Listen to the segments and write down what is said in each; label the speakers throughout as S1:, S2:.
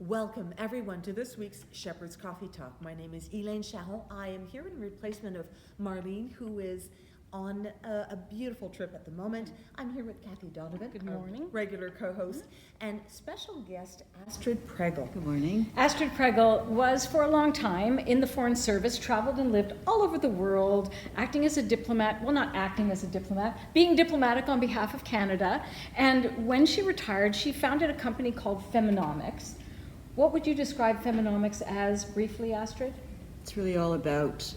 S1: Welcome everyone to this week's Shepherd's Coffee Talk. My name is Elaine Charon. I am here in replacement of Marlene, who is on a beautiful trip at the moment. I'm here with Kathy Donovan,
S2: Good morning.
S1: our regular co-host, and special guest Astrid Pregel.
S3: Good morning.
S2: Astrid Pregel was for a long time in the Foreign Service, traveled and lived all over the world, acting as a diplomat, well, not acting as a diplomat, being diplomatic on behalf of Canada. And when she retired, she founded a company called Feminomics. What would you describe Feminomics as briefly, Astrid?
S3: It's really all about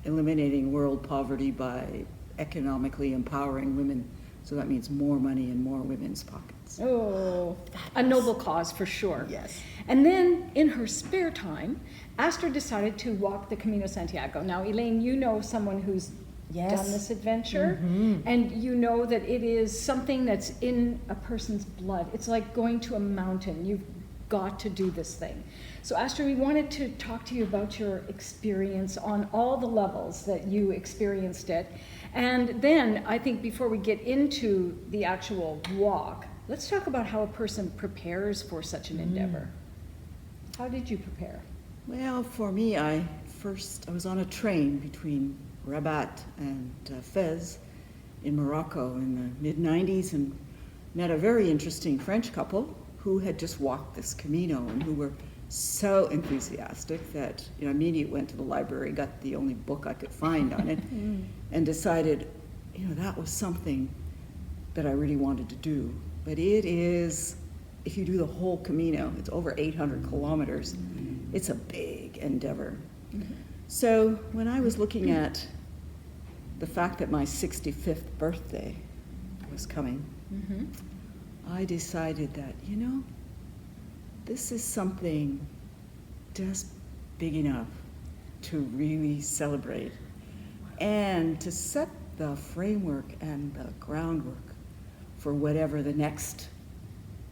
S3: eliminating world poverty by economically empowering women. So that means more money in more women's pockets.
S2: Oh, a noble cause for sure.
S1: Yes.
S2: And then in her spare time, Astrid decided to walk the Camino de Santiago. Now, Elaine, you know someone who's
S1: Yes.
S2: done this adventure, and you know that it is something that's in a person's blood. It's like going to a mountain. You've got to do this thing. So Astrid, we wanted to talk to you about your experience on all the levels that you experienced it. And then I think before we get into the actual walk, let's talk about how a person prepares for such an endeavor. How did you prepare?
S3: Well, for me, I was on a train between Rabat and Fez in Morocco in the mid-90s and met a very interesting French couple who had just walked this Camino and who were so enthusiastic that immediately went to the library, got the only book I could find on it, and decided, that was something that I really wanted to do. But it is, if you do the whole Camino, it's over 800 kilometers. It's a big endeavor. So when I was looking at the fact that my 65th birthday was coming, I decided that, this is something just big enough to really celebrate and to set the framework and the groundwork for whatever the next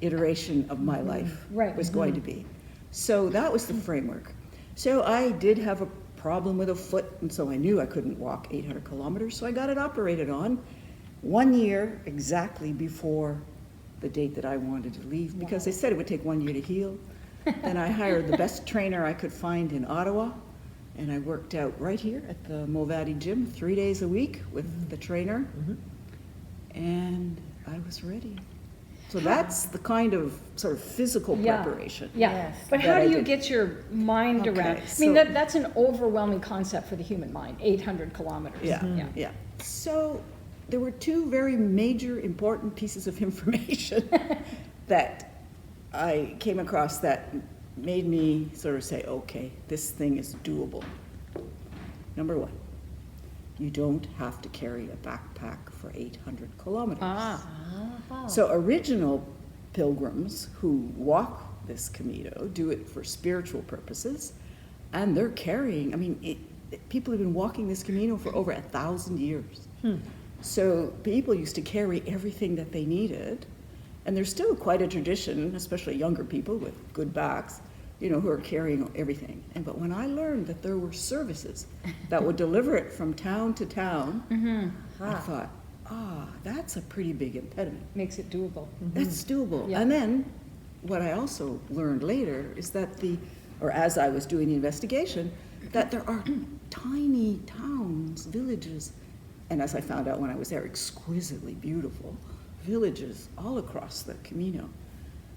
S3: iteration of my life was going to be. So that was the framework. So I did have a problem with a foot, and so I knew I couldn't walk 800 kilometers, so I got it operated on 1 year exactly before the date that I wanted to leave, because they said it would take 1 year to heal. Then I hired the best trainer I could find in Ottawa, and I worked out right here at the Movati gym 3 days a week with the trainer, and I was ready. So that's the kind of sort of physical preparation.
S2: Yeah,
S1: Yes.
S2: but how
S3: that
S2: do
S3: I
S2: you
S3: did.
S2: get your mind
S3: Okay,
S2: around? I
S3: so-
S2: mean, that's an overwhelming concept for the human mind, 800 kilometers.
S3: Yeah. So there were two very major important pieces of information that I came across that made me sort of say, okay, this thing is doable. Number one, you don't have to carry a backpack for 800 kilometers. So original pilgrims who walk this Camino do it for spiritual purposes, and they're carrying, people have been walking this Camino for over 1,000 years. So people used to carry everything that they needed, and there's still quite a tradition, especially younger people with good backs, who are carrying everything. But when I learned that there were services that would deliver it from town to town, I thought, that's a pretty big impediment.
S2: Makes it doable.
S3: That's doable.
S2: Yeah.
S3: And then what I also learned later is that as I was doing the investigation, that there are tiny towns, villages, and as I found out when I was there, exquisitely beautiful villages all across the Camino.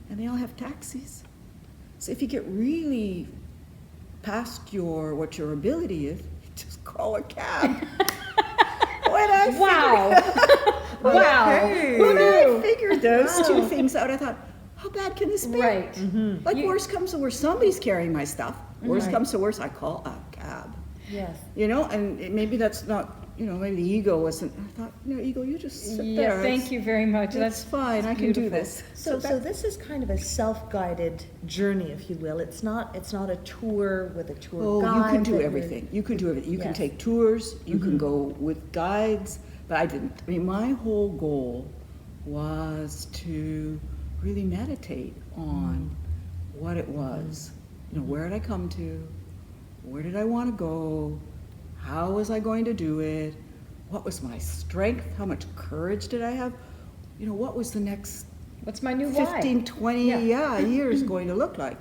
S3: And they all have taxis. So if you get really past what your ability is, just call a cab. When I figured those two things out, I thought, how bad can this be?
S2: Right.
S3: Worst comes to worst, somebody's carrying my stuff. Worst comes to worst, I call a cab.
S1: Yes.
S3: And maybe that's not, maybe the ego wasn't. I thought, ego, you just sit there.
S2: Thank you very much.
S3: That's fine. I can do
S2: beautiful.
S3: this.
S1: So this is kind of a self-guided journey, if you will. It's not a tour with a tour guide.
S3: You can do
S1: that
S3: everything. You can do everything. You can
S1: Yes.
S3: take tours. You can go with guides. But I didn't. My whole goal was to really meditate on what it was. Where did I come to? Where did I want to go? How was I going to do it? What was my strength? How much courage did I have? What was the next
S2: What's my new why?
S3: 15, 20 years going to look like?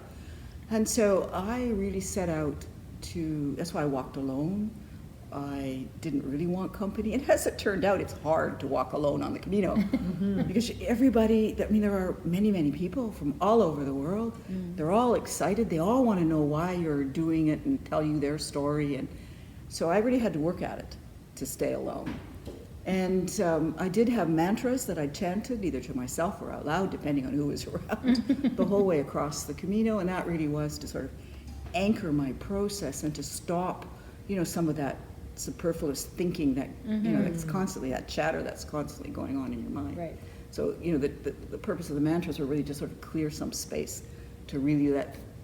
S3: And so I really set out to, that's why I walked alone. I didn't really want company. And as it turned out, it's hard to walk alone on the Camino because everybody, I mean, there are many, many people from all over the world. They're all excited. They all want to know why you're doing it and tell you their story. And so I really had to work at it to stay alone. And I did have mantras that I chanted either to myself or out loud, depending on who was around, the whole way across the Camino. And that really was to sort of anchor my process and to stop, you know, some of that superfluous thinking that, you know, that's constantly, that chatter that's constantly going on in your mind.
S2: Right.
S3: So, you know, the purpose of the mantras were really to sort of clear some space to really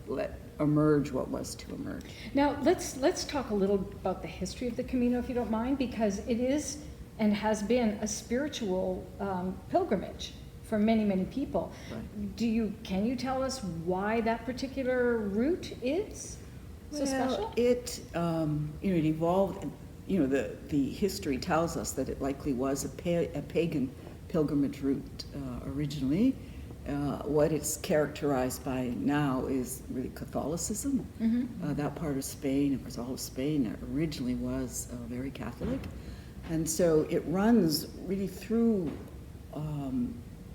S3: let emerge what was to emerge.
S2: Now, let's talk a little about the history of the Camino, if you don't mind, because it is and has been a spiritual pilgrimage for many, many people.
S3: Right.
S2: Can you tell us why that particular route is so special?
S3: It, you know, it evolved. You know, the history tells us that it likely was a pagan pilgrimage route originally. What it's characterized by now is really Catholicism. That part of Spain, of course, all of Spain originally was very Catholic. And so it runs really through,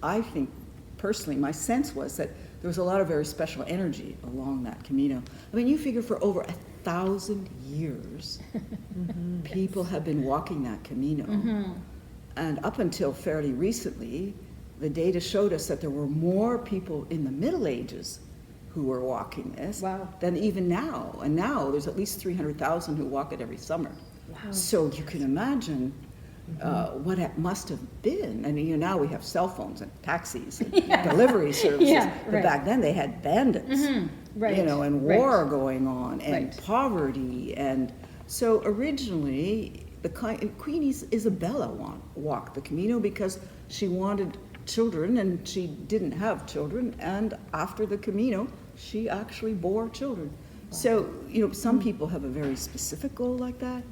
S3: I think, personally, my sense was that there was a lot of very special energy along that Camino. I mean, you figure for over 1,000 years, people have been walking that Camino. And up until fairly recently, the data showed us that there were more people in the Middle Ages who were walking this than even now. And now there's at least 300,000 who walk it every summer. So you can imagine what it must have been. I mean, you know, now we have cell phones and taxis and delivery services, but back then they had bandits, you know, and war going on and poverty. And so originally, Queen Isabella walked the Camino because she wanted children and she didn't have children, and after the Camino, she actually bore children. So, you know, some people have a very specific goal like that.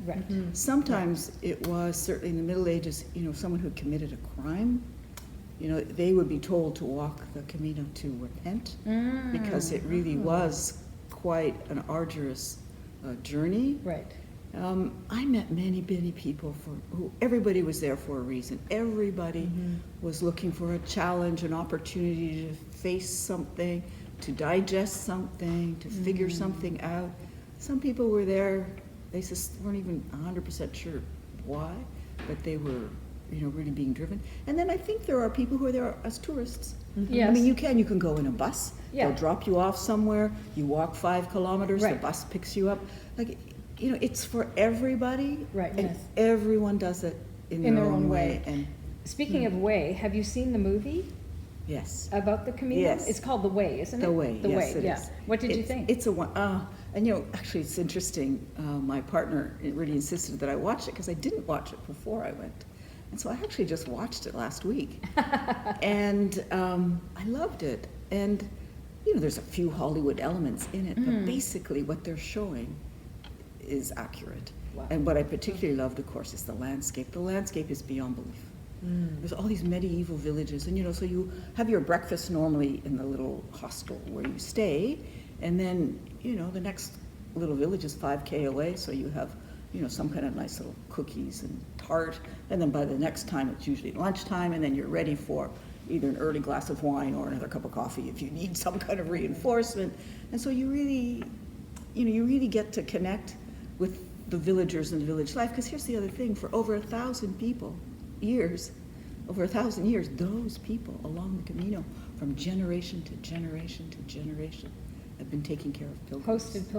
S3: Sometimes it was, certainly in the Middle Ages, you know, someone who committed a crime, you know, they would be told to walk the Camino to repent because it really was quite an arduous journey. I met many, many people who everybody was there for a reason. Everybody was looking for a challenge, an opportunity to face something, to digest something, to figure something out. Some people were there, they just weren't even 100% sure why, but they were, you know, really being driven. And then I think there are people who are there as tourists. I mean, you can go in a bus, they'll drop you off somewhere, you walk 5 kilometers, the bus picks you up. Like, you know, it's for everybody, and everyone does it in their own way. And
S2: speaking of way, have you seen the movie?
S3: Yes.
S2: About the Camino?
S3: Yes.
S2: It's called The Way, isn't it?
S3: The Way, yes, it is.
S2: What did you think?
S3: It's a one, and you know, actually it's interesting, my partner really insisted that I watch it because I didn't watch it before I went. And so I actually just watched it last week. And I loved it. And, you know, there's a few Hollywood elements in it, but basically what they're showing is accurate. And what I particularly loved, of course, is the landscape. The landscape is beyond belief. There's all these medieval villages, and you know, so you have your breakfast normally in the little hostel where you stay, and then, you know, the next little village is 5K away, so you have, you know, some kind of nice little cookies and tart, and then by the next time it's usually lunchtime, and then you're ready for either an early glass of wine or another cup of coffee if you need some kind of reinforcement. And so you really, you know, you really get to connect with the villagers and the village life, because here's the other thing, for over 1,000 years, those people along the Camino, from generation to generation to generation, have been taking care of pilgrims.
S2: Hosted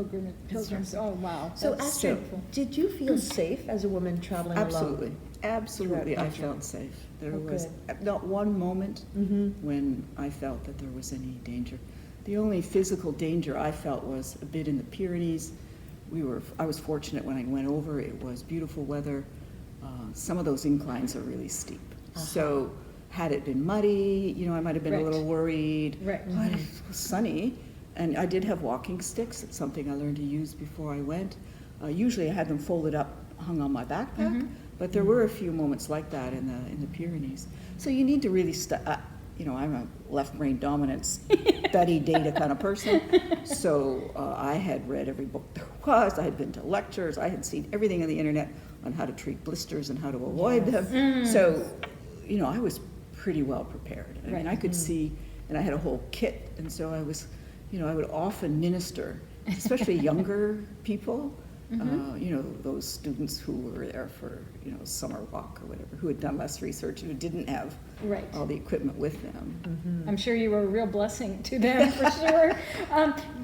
S2: pilgrims. Oh, wow.
S1: So,
S2: That's
S1: Astrid,
S2: beautiful.
S1: did you feel safe as a woman traveling alone?
S3: Absolutely, I felt safe. There was not one moment when I felt that there was any danger. The only physical danger I felt was a bit in the Pyrenees. I was fortunate when I went over. It was beautiful weather. Some of those inclines are really steep. So had it been muddy, you know, I might have been a little worried. But it was sunny, and I did have walking sticks. It's something I learned to use before I went. Usually I had them folded up, hung on my backpack, but there were a few moments like that in the Pyrenees. So you need to really I'm a left brain dominance, study data kind of person. So I had read every book there was. I had been to lectures. I had seen everything on the internet on how to treat blisters and how to avoid them. So, I was pretty well prepared. I mean, I could see, and I had a whole kit. And so I was, I would often minister, especially younger people. Those students who were there for, summer walk or whatever, who had done less research, who didn't have all the equipment with them.
S2: I'm sure you were a real blessing to them, for sure.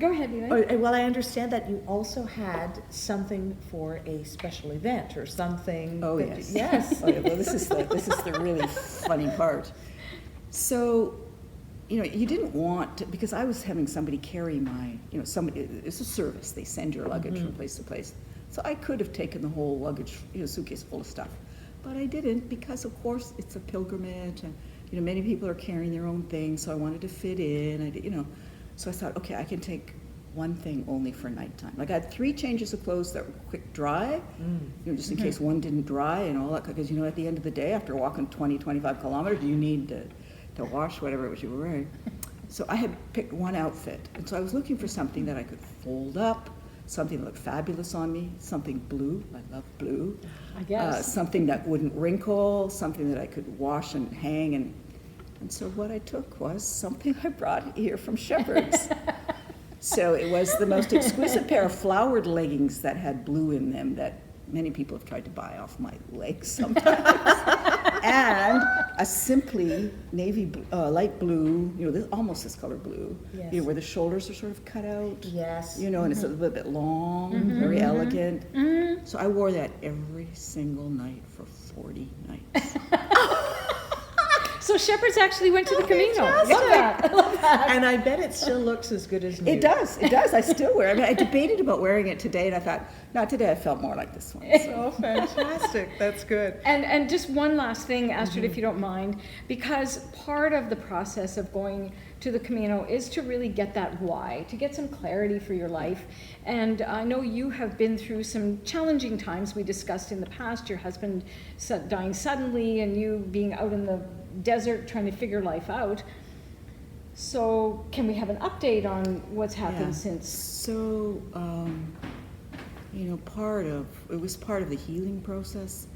S2: Go ahead, Elaine.
S1: Well, I understand that you also had something for a special event or something.
S3: Oh,
S1: that,
S3: yes.
S1: Yes.
S3: Oh, yeah. Well, this is the really funny part. So, you didn't want to, because I was having somebody carry my, it's a service. They send your luggage from place to place. So I could have taken the whole luggage, suitcase full of stuff. But I didn't because, of course, it's a pilgrimage and, many people are carrying their own things. So I wanted to fit in. So I thought, okay, I can take one thing only for nighttime. Like I had 3 changes of clothes that were quick dry, just in case one didn't dry and all that. Because, at the end of the day, after walking 20, 25 kilometers, you need to wash whatever it was you were wearing. So I had picked one outfit. And so I was looking for something that I could fold up, something that looked fabulous on me, something blue. I love blue.
S2: I guess.
S3: Something that wouldn't wrinkle, something that I could wash and hang. And so what I took was something I brought here from Shepherd's. So it was the most exquisite pair of flowered leggings that had blue in them that many people have tried to buy off my legs sometimes. And a simply light blue, almost this color blue, where the shoulders are sort of cut out.
S1: Yes.
S3: And it's a little bit long, very elegant. So I wore that every single night for 40 nights.
S2: So Shepherd's actually went to the Camino. Love that. Love that.
S1: And I bet it still looks as good as new.
S3: It does. I still wear it. I mean, I debated about wearing it today, and I thought, not today. I felt more like this one. So.
S1: Oh, fantastic. That's good.
S2: And just one last thing, Astrid, if you don't mind, because part of the process of going to the Camino is to really get that why, to get some clarity for your life. And I know you have been through some challenging times. We discussed in the past your husband dying suddenly and you being out in the desert trying to figure life out. So can we have an update on what's happened since?
S3: So, it was part of the healing process.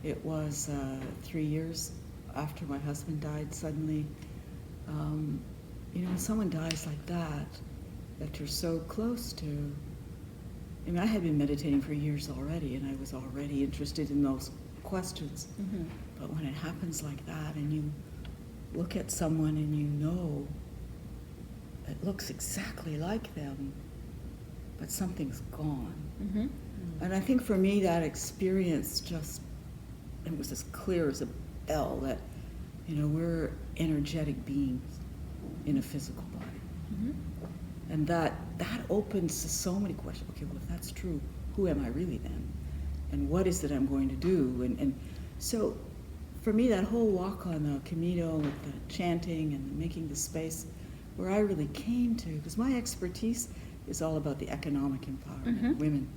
S3: It was 3 years after my husband died suddenly. When someone dies like that you're so close to, I mean, I had been meditating for years already, and I was already interested in those questions. But when it happens like that, and you look at someone and it looks exactly like them, but something's gone. And I think for me, that experience it was as clear as a bell that, we're energetic beings in a physical body. And that opens to so many questions. Okay, well, if that's true, who am I really then? And what is it I'm going to do? And so for me, that whole walk on the Camino with the chanting and making the space, where I really came to, because my expertise is all about the economic empowerment of women.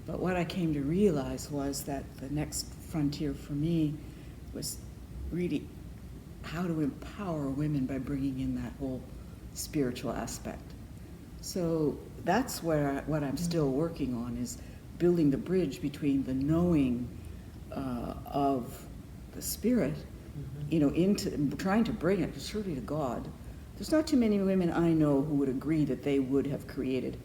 S3: But what I came to realize was that the next frontier for me was really how to empower women by bringing in that whole spiritual aspect. So that's what I'm still working on, is building the bridge between the knowing of the spirit, into trying to bring it truly to God. There's not too many women I know who would agree that they would have created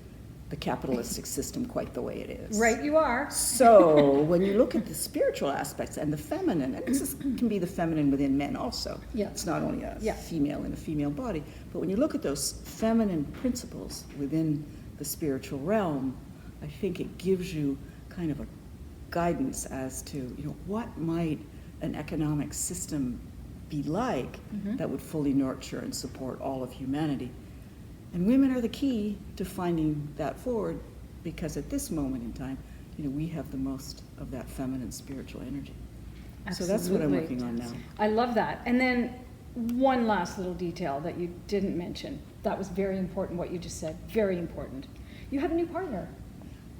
S3: the capitalistic system quite the way it is.
S2: Right, you are.
S3: So when you look at the spiritual aspects and the feminine, and this can be the feminine within men also.
S2: Yeah.
S3: It's not only a female in a female body, but when you look at those feminine principles within the spiritual realm, I think it gives you kind of a guidance as to, what might an economic system be like that would fully nurture and support all of humanity. And women are the key to finding that forward, because at this moment in time, we have the most of that feminine spiritual energy. Absolutely. So that's what I'm working on now.
S2: I love that. And then one last little detail that you didn't mention. That was very important, what you just said. Very important. You have a new partner.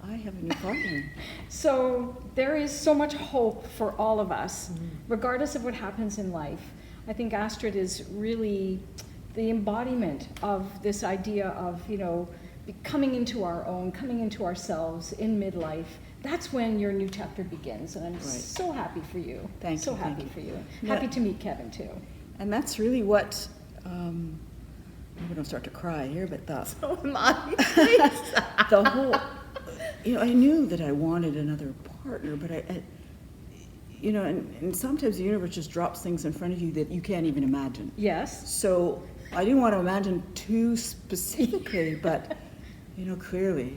S3: I have a new partner.
S2: So there is so much hope for all of us, regardless of what happens in life. I think Astrid is really the embodiment of this idea of, coming into our own, coming into ourselves in midlife. That's when your new chapter begins, and I'm so happy for you.
S3: Thank
S2: so
S3: you,
S2: happy
S3: thank
S2: for
S3: you.
S2: you.
S3: Yeah.
S2: Happy to meet Kevin too.
S3: And that's really what, I'm going to start to cry here, but
S1: So am I.
S3: the whole, I knew that I wanted another partner, but and sometimes the universe just drops things in front of you that you can't even imagine.
S2: Yes.
S3: So I didn't want to imagine too specifically, but, clearly,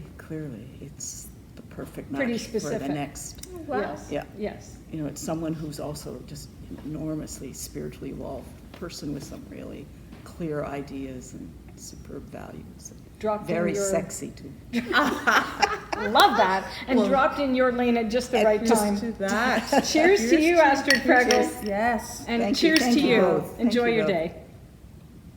S3: it's the perfect match
S2: Pretty
S3: for
S2: specific.
S3: the next.
S1: Wow.
S2: Yes.
S3: Yeah.
S2: Yes.
S3: It's someone who's also just an enormously spiritually evolved person with some really clear ideas and superb values.
S2: Dropped in
S3: Very
S2: your-
S3: sexy too.
S2: Love that. And
S1: Well,
S2: dropped in your lane at just the right time.
S1: To that.
S2: Cheers to you, Astrid Pregel.
S1: Yes.
S2: And
S3: Thank you.
S2: cheers
S3: Thank
S2: to
S3: you
S2: you.
S3: both. Thank
S2: Enjoy
S3: you
S2: your
S3: both.
S2: day.